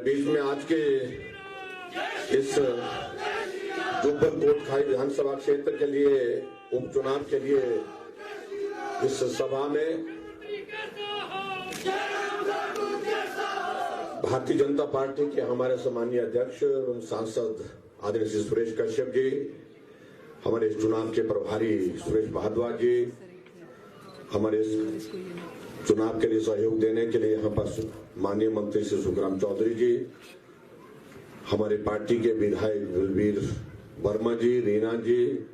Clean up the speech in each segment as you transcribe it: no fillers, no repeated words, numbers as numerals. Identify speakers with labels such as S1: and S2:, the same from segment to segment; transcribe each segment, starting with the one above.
S1: बीच में आज के इस जुब्बल कोटखाई विधानसभा क्षेत्र के लिए उपचुनाव के लिए इस सभा में भारतीय जनता पार्टी के हमारे सम्मानीय अध्यक्ष एवं सांसद आदरणीय श्री सुरेश कश्यप जी, हमारे इस चुनाव के प्रभारी सुरेश भारद्वाज जी, हमारे इस चुनाव के लिए सहयोग देने के लिए यहाँ पर माननीय मंत्री श्री सुखराम चौधरी जी, हमारे पार्टी के विधायक बलबीर वर्मा जी, रीना जी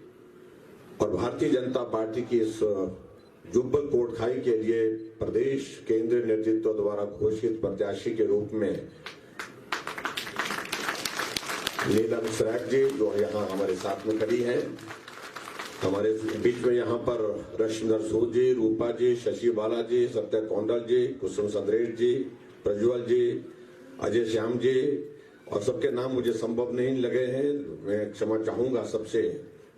S1: और भारतीय जनता पार्टी की इस जुब्बल कोटखाई के लिए प्रदेश केंद्रीय नेतृत्व द्वारा घोषित प्रत्याशी के रूप में नीलम सराग जी जो यहाँ हमारे साथ में खड़ी हैं, हमारे बीच में यहाँ पर रश्मिधर सूद जी, रूपा जी, शशि बाला जी, सत्य कौंडल जी, कुसुम संद्रेश जी, प्रज्वल जी, अजय श्याम जी और सबके नाम मुझे संभव नहीं लगे हैं, मैं क्षमा चाहूंगा सबसे।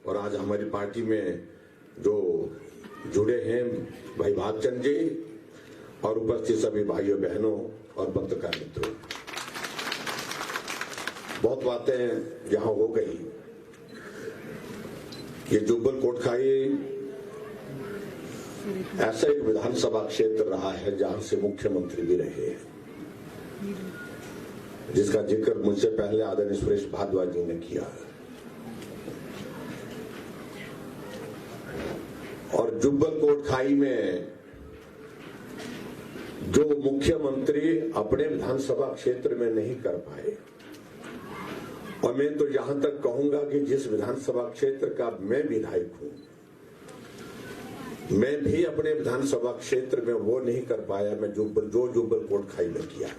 S1: और आज हमारी पार्टी में जो जुड़े हैं भाई भागचंद जी और उपस्थित सभी भाइयों बहनों और पत्रकार मित्रों, बहुत बातें यहाँ हो गई। ये जुब्बल कोटखाई ऐसा एक विधानसभा क्षेत्र रहा है जहां से मुख्यमंत्री भी रहे हैं, जिसका जिक्र मुझसे पहले आदरणीय सुरेश भारद्वाज जी ने किया। और जुब्बल कोटखाई में जो मुख्यमंत्री अपने विधानसभा क्षेत्र में नहीं कर पाए, और मैं तो यहां तक कहूंगा कि जिस विधानसभा क्षेत्र का मैं विधायक हूं, मैं भी अपने विधानसभा क्षेत्र में वो नहीं कर पाया मैं जो जुब्बल कोटखाई में किया है।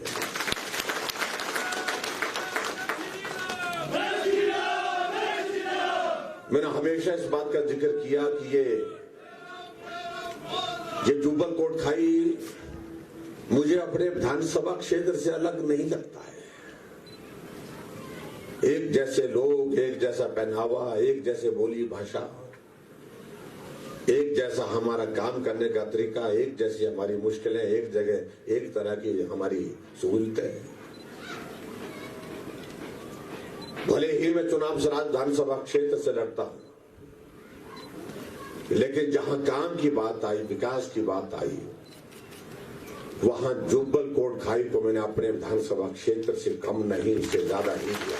S1: मैंने हमेशा इस बात का जिक्र किया कि ये जुब्बल कोटखाई मुझे अपने विधानसभा क्षेत्र से अलग नहीं लगता है। एक जैसे लोग, एक जैसा पहनावा, एक जैसे बोली भाषा, एक जैसा हमारा काम करने का तरीका, एक जैसी हमारी मुश्किलें, एक जगह एक तरह की हमारी सहूलतें। भले ही मैं चुनाव सराज विधानसभा क्षेत्र से लड़ता हूं, लेकिन जहां काम की बात आई, विकास की बात आई, वहां जुब्बल कोटखाई को मैंने अपने विधानसभा क्षेत्र से कम नहीं, उससे ज्यादा ही दिया।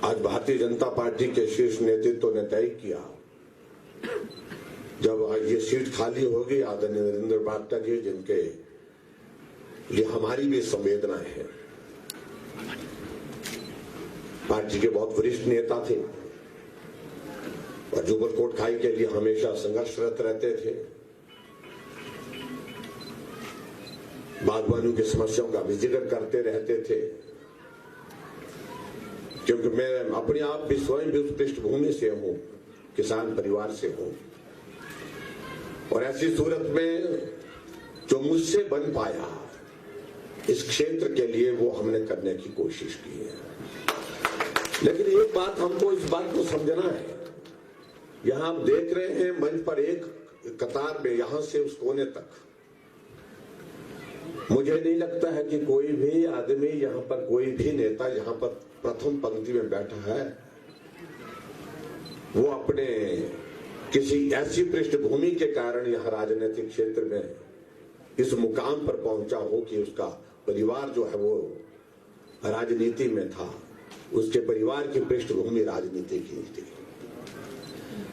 S1: आज भारतीय जनता पार्टी के शीर्ष नेतृत्व ने तय किया, जब ये सीट खाली होगी, आदरणीय नरेंद्र पाठक जी जिनके लिए हमारी भी संवेदना है, पार्टी के बहुत वरिष्ठ नेता थे और जुब्बल कोटखाई के लिए हमेशा संघर्षरत रहते थे, बागबानों की समस्याओं का भी जिक्र करते रहते थे। क्योंकि मैं अपने आप भी स्वयं भी उस पृष्ठभूमि से हूं, किसान परिवार से हूं, और ऐसी सूरत में जो मुझसे बन पाया इस क्षेत्र के लिए वो हमने करने की कोशिश की है। लेकिन एक बात हमको इस बात को समझना है, यहां आप देख रहे हैं मंच पर एक कतार में यहां से उस कोने तक, मुझे नहीं लगता है कि कोई भी आदमी यहां पर, कोई भी नेता यहां पर प्रथम पंक्ति में बैठा है वो अपने किसी ऐसी पृष्ठभूमि के कारण यहां राजनीतिक क्षेत्र में इस मुकाम पर पहुंचा हो कि उसका परिवार जो है वो राजनीति में था, उसके परिवार की पृष्ठभूमि राजनीति की थी,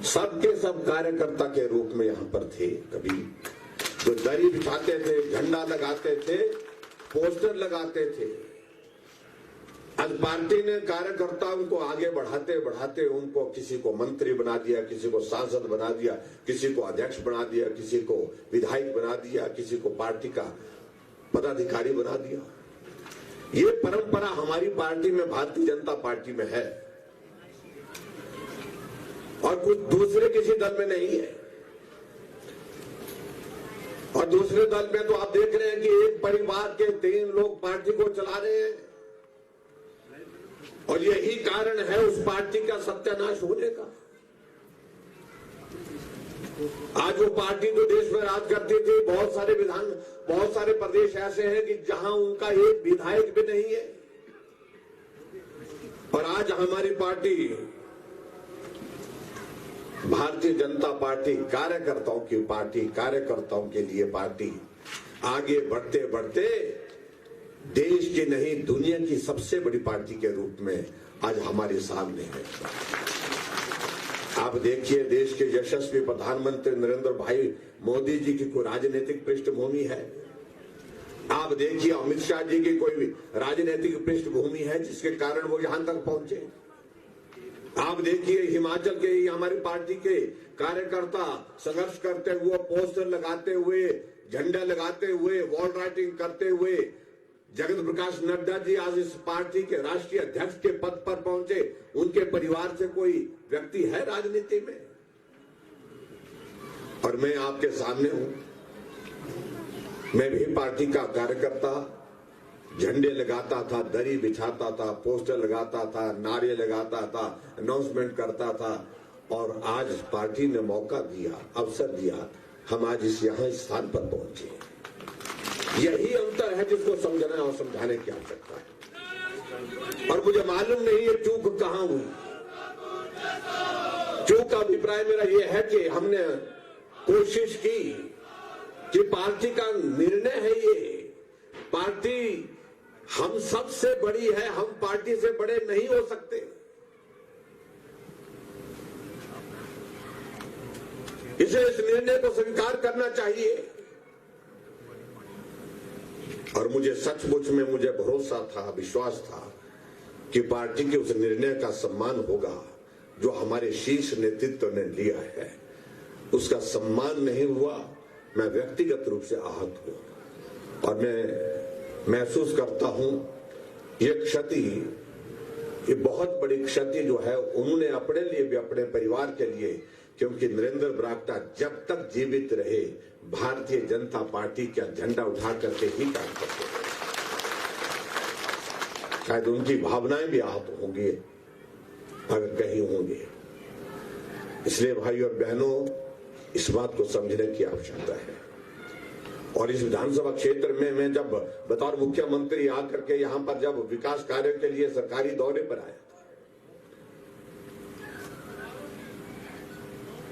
S1: सबके सब कार्यकर्ता के रूप में यहां पर थे। कभी जो दरी बिछाते थे, झंडा लगाते थे, पोस्टर लगाते थे, आज पार्टी ने कार्यकर्ताओं को आगे बढ़ाते बढ़ाते उनको किसी को मंत्री बना दिया, किसी को सांसद बना दिया, किसी को अध्यक्ष बना दिया, किसी को विधायक बना दिया, किसी को पार्टी का पदाधिकारी बना दिया। ये परंपरा हमारी पार्टी में, भारतीय जनता पार्टी में है और कुछ दूसरे किसी दल में नहीं है। और दूसरे दल में तो आप देख रहे हैं कि एक परिवार के 3 लोग पार्टी को चला रहे हैं, और यही कारण है उस पार्टी का सत्यानाश होने का। आज वो पार्टी जो देश में राज करती थी। बहुत सारे प्रदेश ऐसे हैं कि जहां उनका एक विधायक भी नहीं है। और आज हमारी पार्टी भारतीय जनता पार्टी कार्यकर्ताओं की पार्टी, कार्यकर्ताओं के लिए पार्टी, आगे बढ़ते बढ़ते देश की नहीं दुनिया की सबसे बड़ी पार्टी के रूप में आज हमारे सामने है। आप देखिए, देश के यशस्वी प्रधानमंत्री नरेंद्र भाई मोदी जी की कोई राजनीतिक पृष्ठभूमि है? आप देखिए, अमित शाह जी की कोई राजनीतिक पृष्ठभूमि है जिसके कारण वो यहां तक पहुंचे? आप देखिए, हिमाचल के हमारी पार्टी के कार्यकर्ता संघर्ष करते हुए, पोस्टर लगाते हुए, झंडा लगाते हुए, वॉल राइटिंग करते हुए जगत प्रकाश नड्डा जी आज इस पार्टी के राष्ट्रीय अध्यक्ष के पद पर पहुंचे। उनके परिवार से कोई व्यक्ति है राजनीति में? और मैं आपके सामने हूं, मैं भी पार्टी का कार्यकर्ता, झंडे लगाता था, दरी बिछाता था, पोस्टर लगाता था, नारे लगाता था, अनाउंसमेंट करता था। और आज पार्टी ने मौका दिया, अवसर दिया, हम आज इस स्थान पर पहुंचे। यही अंतर है जिसको समझना और समझाने की आवश्यकता है। और मुझे मालूम नहीं है चूक कहां हुई। चूक का अभिप्राय मेरा यह है कि हमने कोशिश की कि पार्टी का निर्णय है, ये पार्टी हम सबसे बड़ी है, हम पार्टी से बड़े नहीं हो सकते। इसे इस निर्णय को स्वीकार करना चाहिए। और मुझे सचमुच में मुझे भरोसा था, विश्वास था कि पार्टी के उस निर्णय का सम्मान होगा जो हमारे शीर्ष नेतृत्व ने लिया है। उसका सम्मान नहीं हुआ, मैं व्यक्तिगत रूप से आहत हूं। और मैं महसूस करता हूं ये क्षति, ये बहुत बड़ी क्षति जो है उन्होंने अपने लिए भी, अपने परिवार के लिए, क्योंकि नरेंद्र बरागटा जब तक जीवित रहे भारतीय जनता पार्टी का झंडा उठा करके ही काम करते हैं। शायद उनकी भावनाएं भी आहत होंगी अगर कहीं होंगे। इसलिए भाई और बहनों, इस बात को समझने की आवश्यकता है। और इस विधानसभा क्षेत्र में मैं जब बतौर मुख्यमंत्री आकर के यहां पर जब विकास कार्य के लिए सरकारी दौरे पर आया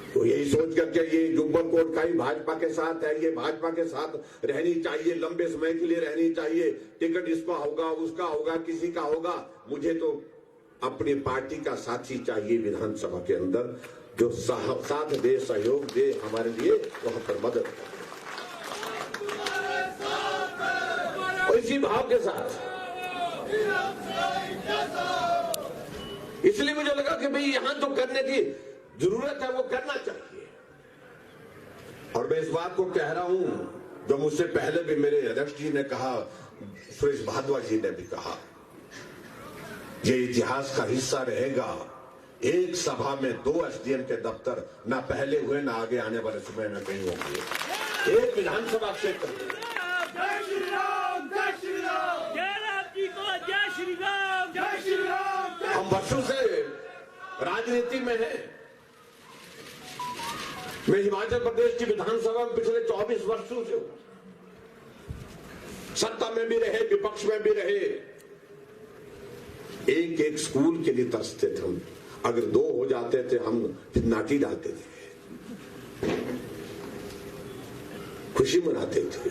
S1: तो यही सोच करके ये जुब्बल कोट का ही भाजपा के साथ है, ये भाजपा के साथ रहनी चाहिए, लंबे समय के लिए रहनी चाहिए, टिकट इसका होगा, उसका होगा, किसी का होगा। मुझे तो अपनी पार्टी का साथी चाहिए विधानसभा के अंदर, जो साथ दे, सहयोग दे, हमारे लिए वहां पर मदद करे। और इसी भाव के साथ इसलिए मुझे लगा कि भाई यहां तो करने की जरूरत है, वो करना चाहिए। और मैं इस बात को कह रहा हूं जो मुझसे पहले भी मेरे अध्यक्ष जी ने कहा, सुरेश भारद्वाज जी ने भी कहा, ये इतिहास का हिस्सा रहेगा। एक सभा में 2 एसडीएम के दफ्तर ना पहले हुए ना आगे आने वाले समय में कहीं होंगे। एक विधानसभा क्षेत्र में।
S2: जय श्री राम, जय श्री राम, जय राम जी को जय श्री राम, जय श्री राम।
S1: हम वर्षों से राजनीति में हैं। मैं हिमाचल प्रदेश की विधानसभा में पिछले 24 वर्षों से हूं। सत्ता में भी रहे, विपक्ष में भी रहे। एक एक स्कूल के लिए तरसते थे हम। अगर 2 हो जाते थे हम फिर नाटी डालते थे, खुशी मनाते थे।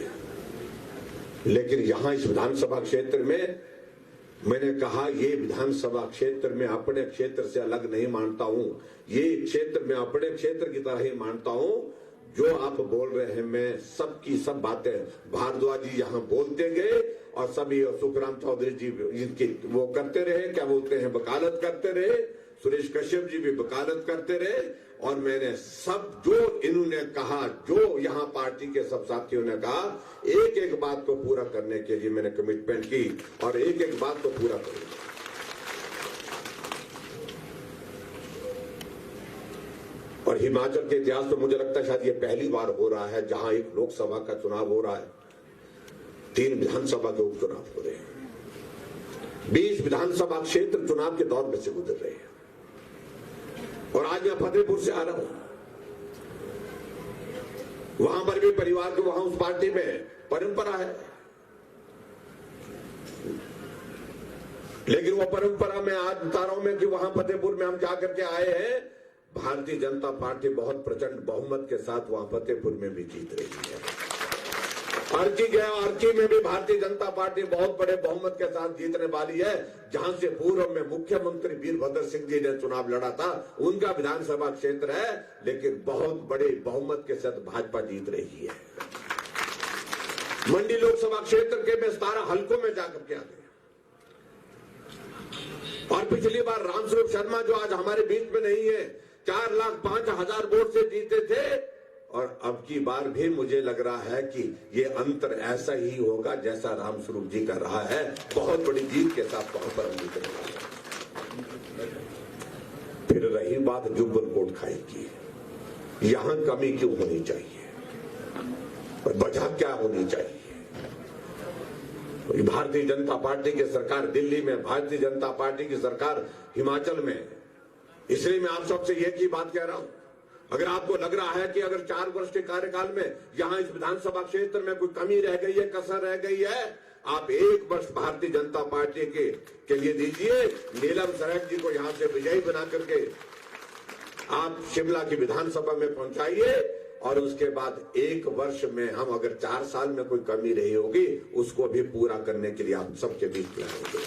S1: लेकिन यहां इस विधानसभा क्षेत्र में मैंने कहा, ये विधानसभा क्षेत्र में अपने क्षेत्र से अलग नहीं मानता हूं, ये क्षेत्र में अपने क्षेत्र की तरह ही मानता हूं। जो आप बोल रहे हैं, मैं सबकी सब बातें भारद्वाज जी यहां बोलते गए और सभी सुखराम चौधरी जी इनकी वो करते रहे, क्या बोलते हैं, वकालत करते रहे। सुरेश कश्यप जी भी वकालत करते रहे। और मैंने सब जो इन्होंने कहा, जो यहाँ पार्टी के सब साथियों ने कहा, एक एक बात को पूरा करने के लिए मैंने कमिटमेंट की और एक एक बात को पूरा करूंगा। और हिमाचल के इतिहास में मुझे लगता है शायद ये पहली बार हो रहा है जहां एक लोकसभा का चुनाव हो रहा है, 3 विधानसभा के उपचुनाव हो रहे हैं, 20 विधानसभा क्षेत्र चुनाव के दौर में से गुजर रहे हैं। और आज मैं फतेहपुर से आ रहा हूं। वहां पर भी परिवार की वहां उस पार्टी में परंपरा है, लेकिन वो परंपरा में आज बता रहा हूं मैं कि वहां फतेहपुर में हम जाकर के आए हैं, भारतीय जनता पार्टी बहुत प्रचंड बहुमत के साथ वहां फतेहपुर में भी जीत रही है। अर्की गया, अर्की में भी भारतीय जनता पार्टी बहुत बड़े बहुमत के साथ जीतने वाली है। जहां से पूर्व में मुख्यमंत्री वीरभद्र सिंह जी ने चुनाव लड़ा था, उनका विधानसभा क्षेत्र है, लेकिन बहुत बड़े बहुमत के साथ भाजपा जीत रही है। मंडी लोकसभा क्षेत्र के में 17 हलकों में जाकर के आ गए। और पिछली बार रामस्वरूप शर्मा जो आज हमारे बीच में नहीं है, 4,05,000 वोट से जीते थे, और अब की बार भी मुझे लग रहा है कि ये अंतर ऐसा ही होगा जैसा रामस्वरूप जी का रहा है। बहुत बड़ी जीत के साथ वहां पर हम जीतने वाले। फिर रही बात जुब्बल कोटखाई की, यहां कमी क्यों होनी चाहिए और वजह क्या होनी चाहिए? भारतीय जनता पार्टी की सरकार दिल्ली में, भारतीय जनता पार्टी की सरकार हिमाचल में, इसलिए मैं आप सबसे एक ही बात कह रहा हूं, अगर आपको लग रहा है कि अगर 4 वर्ष के कार्यकाल में यहां इस विधानसभा क्षेत्र में कोई कमी रह गई है, कसर रह गई है, आप 1 वर्ष भारतीय जनता पार्टी के लिए दीजिए। नीलम सरैक जी को यहां से विजयी बना करके आप शिमला की विधानसभा में पहुंचाइए, और उसके बाद 1 वर्ष में हम अगर 4 साल में कोई कमी रही होगी उसको भी पूरा करने के लिए आप सबके बीच लाएंगे।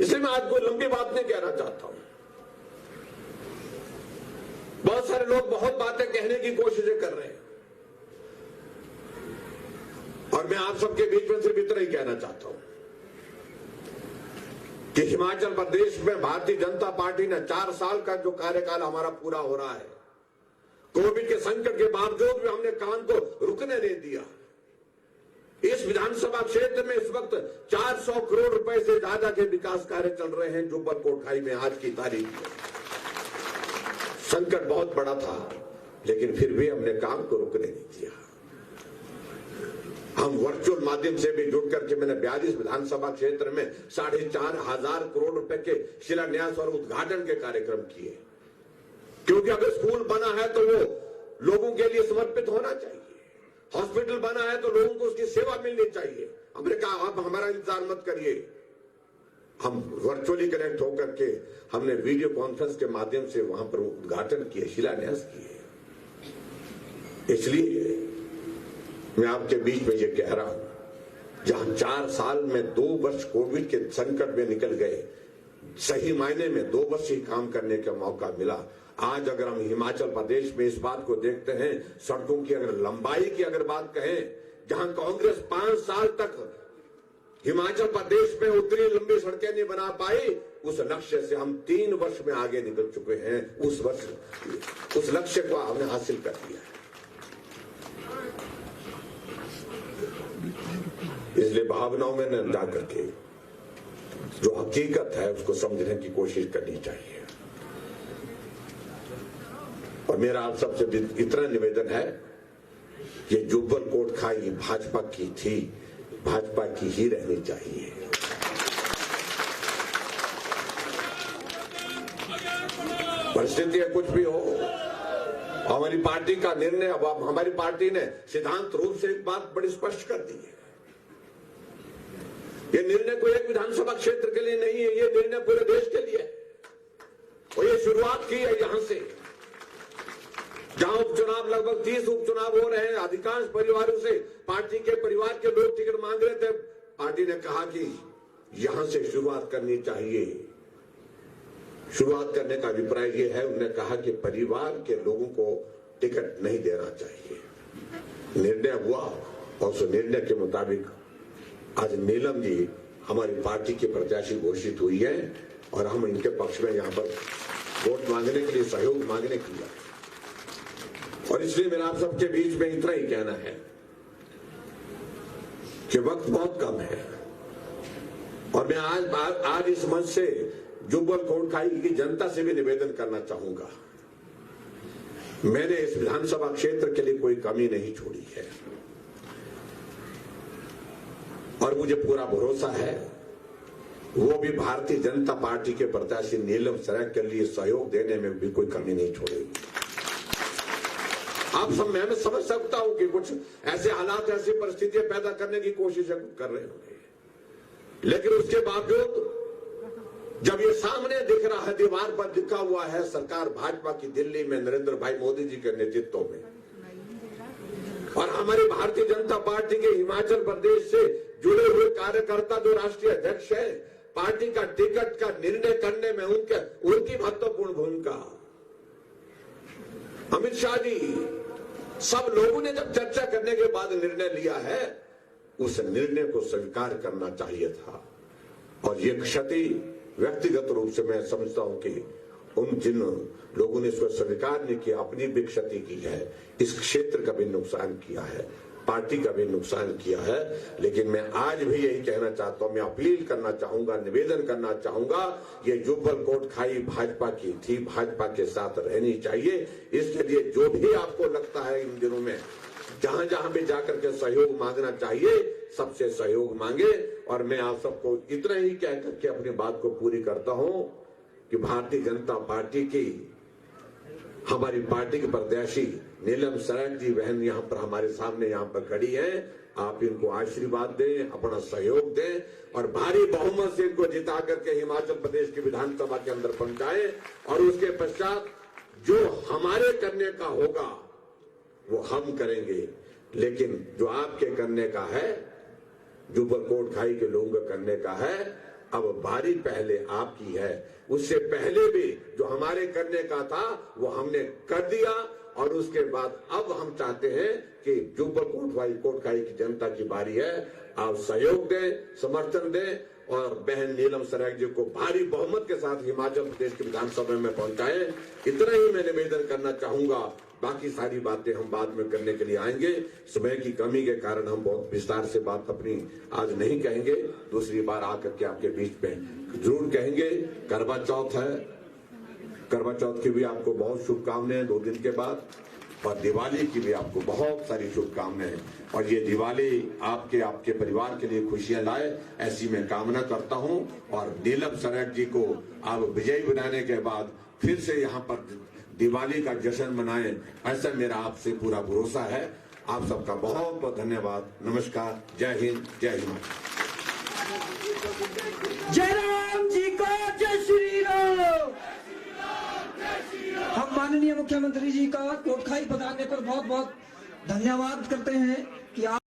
S1: इसलिए मैं आज कोई लंबी बात नहीं कहना चाहता हूं। बहुत सारे लोग बहुत बातें कहने की कोशिशें कर रहे हैं, और मैं आप सबके बीच में सिर्फ इतना ही कहना चाहता हूं कि हिमाचल प्रदेश में भारतीय जनता पार्टी ने 4 साल का जो कार्यकाल हमारा पूरा हो रहा है, कोविड के संकट के बावजूद भी हमने काम को रुकने नहीं दिया। इस विधानसभा क्षेत्र में इस वक्त 400 करोड़ रुपए से ज्यादा के विकास कार्य चल रहे हैं। जुब्बल कोटखाई में आज की तारीख में संकट बहुत बड़ा था, लेकिन फिर भी हमने काम को रुकने नहीं दिया। हम वर्चुअल माध्यम से भी जुड़ करके मैंने 42 विधानसभा क्षेत्र में 4,500 करोड़ रुपए के शिलान्यास और उद्घाटन के कार्यक्रम किए, क्योंकि अगर स्कूल बना है तो वो लोगों के लिए समर्पित होना चाहिए, हॉस्पिटल बना है तो लोगों को उसकी सेवा मिलनी चाहिए। हमने कहा आप हमारा इंतजार मत करिए, हम वर्चुअली कनेक्ट होकर के हमने वीडियो कॉन्फ्रेंस के माध्यम से वहां पर उद्घाटन किए, शिलान्यास किए। इसलिए मैं आपके बीच में ये कह रहा हूं, जहां 4 साल में 2 वर्ष कोविड के संकट में निकल गए, सही मायने में 2 वर्ष ही काम करने का मौका मिला। आज अगर हम हिमाचल प्रदेश में इस बात को देखते हैं, सड़कों की अगर लंबाई की अगर बात कहें, जहां कांग्रेस 5 साल तक हिमाचल प्रदेश में उतनी लंबी सड़कें नहीं बना पाई, उस लक्ष्य से हम 3 वर्ष में आगे निकल चुके हैं। उस लक्ष्य को हमने हासिल कर लिया है। इसलिए भावनाओं में न जाकर के जो हकीकत है उसको समझने की कोशिश करनी चाहिए। और मेरा आप सबसे इतना निवेदन है, ये जुब्बल कोटखाई भाजपा की थी, भाजपा की ही रहनी चाहिए। परिस्थिति कुछ भी हो, हमारी पार्टी का निर्णय, अब हमारी पार्टी ने सिद्धांत रूप से एक बात बड़ी स्पष्ट कर दी है, ये निर्णय कोई एक विधानसभा क्षेत्र के लिए नहीं है, ये निर्णय पूरे देश के लिए है। और ये शुरुआत की है यहां से, जहां उपचुनाव लगभग 30 उपचुनाव हो रहे हैं, अधिकांश परिवारों से पार्टी के परिवार के लोग टिकट मांग रहे थे। पार्टी ने कहा कि यहां से शुरुआत करनी चाहिए। शुरुआत करने का अभिप्राय यह है, उन्होंने कहा कि परिवार के लोगों को टिकट नहीं देना चाहिए। निर्णय हुआ और उस निर्णय के मुताबिक आज नीलम जी हमारी पार्टी की प्रत्याशी घोषित हुई है, और हम इनके पक्ष में यहां पर वोट मांगने के लिए, सहयोग मांगने के लिए। और इसलिए मेरा आप सबके बीच में इतना ही कहना है कि वक्त बहुत कम है, और मैं आज इस मंच से जुब्बल कोटखाई की जनता से भी निवेदन करना चाहूंगा, मैंने इस विधानसभा क्षेत्र के लिए कोई कमी नहीं छोड़ी है, और मुझे पूरा भरोसा है वो भी भारतीय जनता पार्टी के प्रत्याशी नीलम सरेख के लिए सहयोग देने में भी कोई कमी नहीं छोड़ेगी। आप सब मैं समझ सकता हूं कि कुछ ऐसे हालात, ऐसी परिस्थितियां पैदा करने की कोशिश कर रहे होंगे, लेकिन उसके बावजूद जब ये सामने दिख रहा है, दीवार पर लिखा हुआ है सरकार भाजपा की दिल्ली में नरेंद्र भाई मोदी जी के नेतृत्व में, और हमारी भारतीय जनता पार्टी के हिमाचल प्रदेश से जुड़े हुए कार्यकर्ता जो राष्ट्रीय अध्यक्ष है, पार्टी का टिकट का निर्णय करने में उनकी महत्वपूर्ण भूमिका, अमित शाह जी, सब लोगों ने जब चर्चा करने के बाद निर्णय लिया है, उस निर्णय को स्वीकार करना चाहिए था। और ये क्षति व्यक्तिगत रूप से मैं समझता हूं कि उन जिन लोगों ने इसको स्वीकार नहीं किया, अपनी भी क्षति की है, इस क्षेत्र का भी नुकसान किया है, पार्टी का भी नुकसान किया है। लेकिन मैं आज भी यही कहना चाहता हूं, मैं अपील करना चाहूंगा, निवेदन करना चाहूंगा, ये जुब्बल कोटखाई भाजपा की थी, भाजपा के साथ रहनी चाहिए। इसके लिए जो भी आपको लगता है इन दिनों में जहां जहां भी जाकर के सहयोग मांगना चाहिए, सबसे सहयोग मांगे। और मैं आप सबको इतना ही कह करके अपनी बात को पूरी करता हूं कि भारतीय जनता पार्टी की, हमारी पार्टी के प्रत्याशी नीलम सरेख जी बहन यहां पर हमारे सामने यहां पर खड़ी है। आप इनको आशीर्वाद दें, अपना सहयोग दें और भारी बहुमत से इनको जिता करके हिमाचल प्रदेश की विधानसभा के अंदर पहुंचाएं। और उसके पश्चात जो हमारे करने का होगा वो हम करेंगे, लेकिन जो आपके करने का है, जुब्बल कोटखाई के लोगों का करने का है, अब बारी पहले आपकी है। उससे पहले भी जो हमारे करने का था वो हमने कर दिया, और उसके बाद अब हम चाहते हैं कि जुब्बल कोटखाई की जनता की बारी है। आप सहयोग दें, समर्थन दें और बहन नीलम सरेख जी को भारी बहुमत के साथ हिमाचल प्रदेश की विधानसभा में पहुंचाएं। इतना ही मैं निवेदन करना चाहूंगा। बाकी सारी बातें हम बाद में करने के लिए आएंगे। समय की कमी के कारण हम बहुत विस्तार से बात अपनी आज नहीं कहेंगे, दूसरी बार आकर के आपके बीच में जरूर कहेंगे। करवा चौथ है, करवा चौथ की भी आपको बहुत शुभकामनाएं 2 दिन के बाद, और दिवाली की भी आपको बहुत सारी शुभकामनाएं। और ये दिवाली आपके परिवार के लिए खुशियां लाए, ऐसी मैं कामना करता हूं। और नीलम सरेख जी को आप विजयी बनाने के बाद फिर से यहाँ पर दिवाली का जश्न मनाएं, ऐसा मेरा आपसे पूरा भरोसा है। आप सबका बहुत बहुत धन्यवाद। नमस्कार, जय हिंद, जय हिमाचल।
S3: जय राम जी को जय श्री राम। हम माननीय मुख्यमंत्री जी का कोटखाई पधारने पर बहुत बहुत धन्यवाद करते हैं कि आप